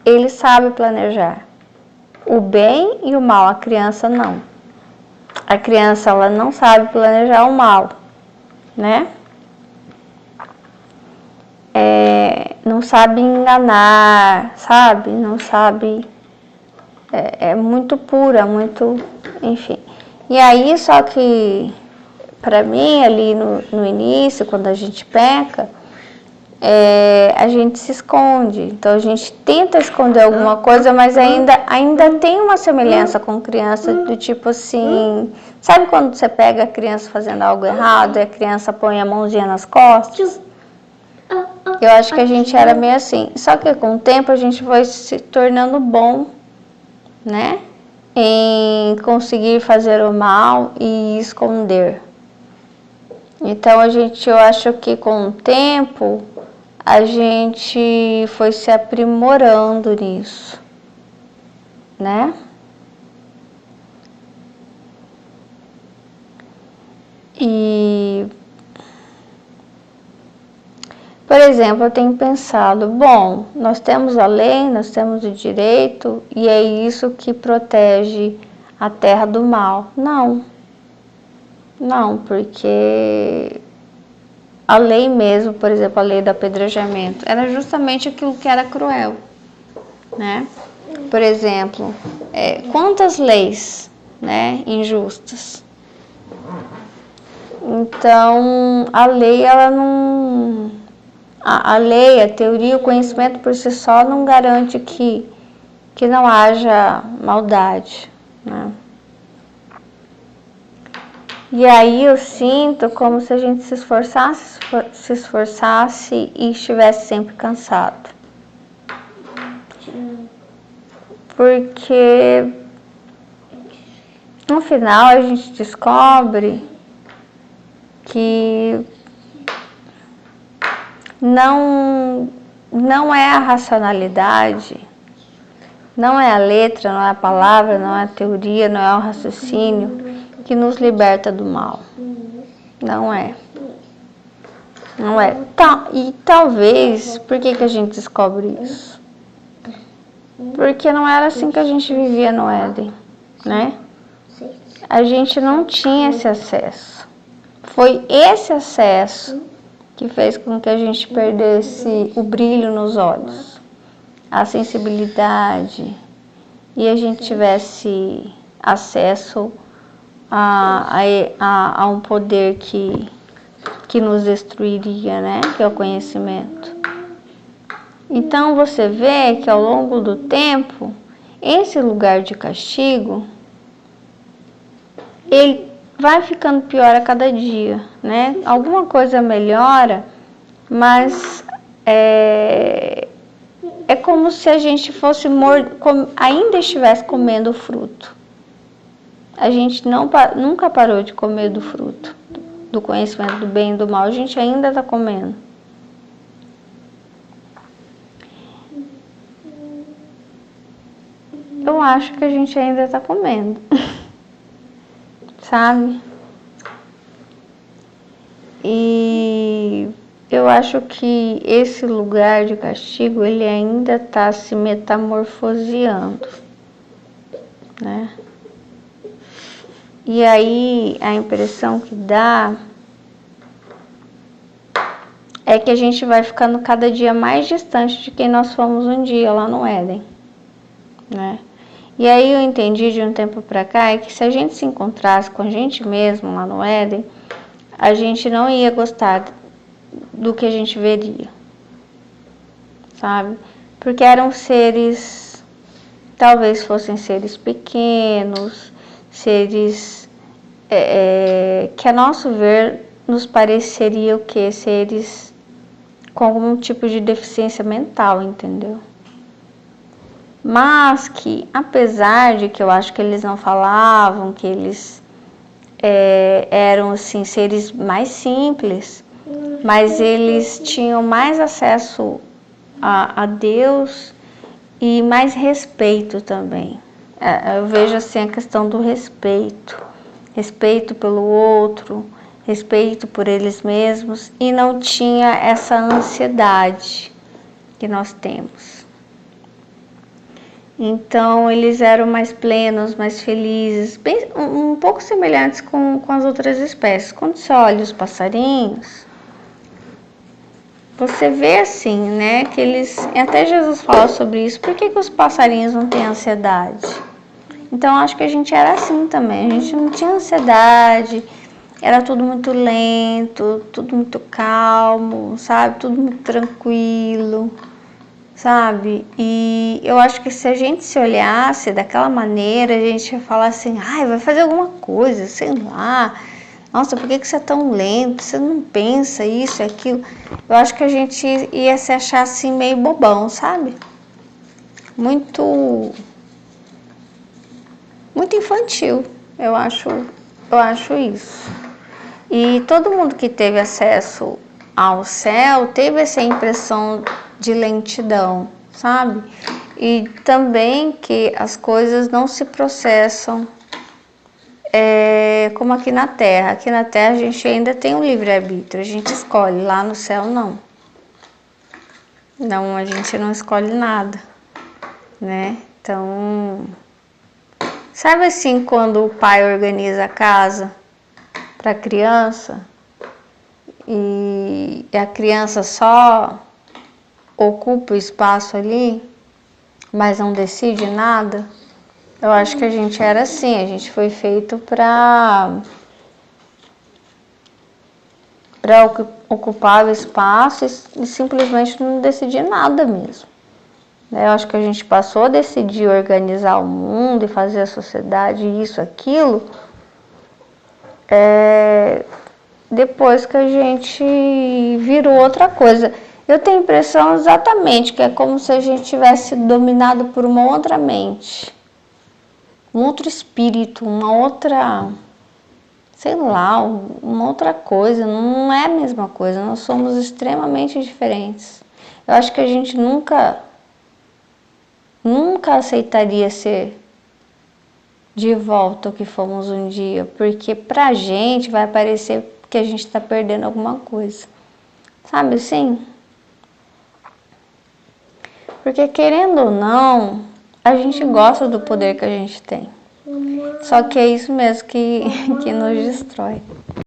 [SPEAKER 2] Ele sabe planejar o bem e o mal, a criança não. A criança, ela não sabe planejar o mal, né? Não sabe enganar, sabe? Não sabe... É muito pura, muito... Enfim. E aí, só que, pra mim, ali no início, quando a gente peca, a gente se esconde. Então, a gente tenta esconder alguma coisa, mas ainda tem uma semelhança com criança, do tipo assim... Sabe quando você pega a criança fazendo algo errado e a criança põe a mãozinha nas costas? Eu acho que a gente era meio assim. Só que com o tempo a gente vai se tornando bom, né? Em conseguir fazer o mal e esconder. Então eu acho que com o tempo a gente foi se aprimorando nisso, né? E, por exemplo, eu tenho pensado, bom, nós temos a lei, nós temos o direito, e é isso que protege a terra do mal. Não, porque a lei mesmo, por exemplo, a lei do apedrejamento, era justamente aquilo que era cruel, né? Por exemplo, quantas leis, né, injustas? Então, a lei, ela não... A lei, a teoria, o conhecimento por si só não garante que não haja maldade, né? E aí eu sinto como se a gente se esforçasse e estivesse sempre cansado. Porque no final a gente descobre que não é a racionalidade, não é a letra, não é a palavra, não é a teoria, não é o raciocínio que nos liberta do mal. Não é. Não é. E talvez, por que a gente descobre isso? Porque não era assim que a gente vivia no Éden, né? A gente não tinha esse acesso. foi esse acesso que fez com que a gente perdesse o brilho nos olhos, a sensibilidade, e a gente tivesse acesso a um poder que nos destruiria, né? Que é o conhecimento. Então você vê que ao longo do tempo, esse lugar de castigo, ele vai ficando pior a cada dia, né? Alguma coisa melhora, mas é como se a gente fosse ainda estivesse comendo o fruto. A gente nunca parou de comer do fruto, do conhecimento do bem e do mal, a gente ainda está comendo. Eu acho que a gente ainda está comendo, sabe? E eu acho que esse lugar de castigo, ele ainda está se metamorfoseando, né? E aí a impressão que dá é que a gente vai ficando cada dia mais distante de quem nós fomos um dia lá no Éden, né? E aí eu entendi de um tempo pra cá que se a gente se encontrasse com a gente mesmo lá no Éden, a gente não ia gostar do que a gente veria, sabe? Porque eram seres, talvez fossem seres pequenos, seres que a nosso ver nos pareceria o quê? Seres com algum tipo de deficiência mental, entendeu? Mas que, apesar de que eu acho que eles não falavam, que eles eram assim seres mais simples, mas eles tinham mais acesso a Deus e mais respeito também. Eu vejo assim a questão do respeito pelo outro, respeito por eles mesmos, e não tinha essa ansiedade que nós temos. Então eles eram mais plenos, mais felizes, um pouco semelhantes com as outras espécies. Quando você olha os passarinhos, você vê assim, né, que eles, até Jesus fala sobre isso, por que os passarinhos não têm ansiedade? Então acho que a gente era assim também, a gente não tinha ansiedade, era tudo muito lento, tudo muito calmo, sabe, tudo muito tranquilo, sabe? E eu acho que se a gente se olhasse daquela maneira, a gente ia falar assim, ai, vai fazer alguma coisa, sei lá, nossa, por que você é tão lento, você não pensa isso e aquilo? Eu acho que a gente ia se achar assim meio bobão, sabe? Muito infantil, eu acho isso. E todo mundo que teve acesso ao céu teve essa impressão de lentidão, sabe? E também que as coisas não se processam como aqui na Terra. Aqui na Terra a gente ainda tem um livre-arbítrio, a gente escolhe, lá no céu não. Não, a gente não escolhe nada, né? Então, sabe assim quando o pai organiza a casa para a criança e a criança só ocupa o espaço ali, mas não decide nada? Eu acho que a gente era assim, a gente foi feito para ocupar o espaço e simplesmente não decidir nada mesmo. Eu acho que a gente passou a decidir organizar o mundo e fazer a sociedade, isso, aquilo, depois que a gente virou outra coisa. Eu tenho a impressão exatamente que é como se a gente tivesse dominado por uma outra mente, um outro espírito, uma outra, sei lá, uma outra coisa. Não é a mesma coisa, nós somos extremamente diferentes. Eu acho que a gente nunca aceitaria ser de volta o que fomos um dia, porque pra gente vai parecer que a gente tá perdendo alguma coisa, sabe assim? Porque querendo ou não, a gente gosta do poder que a gente tem, só que é isso mesmo que nos destrói.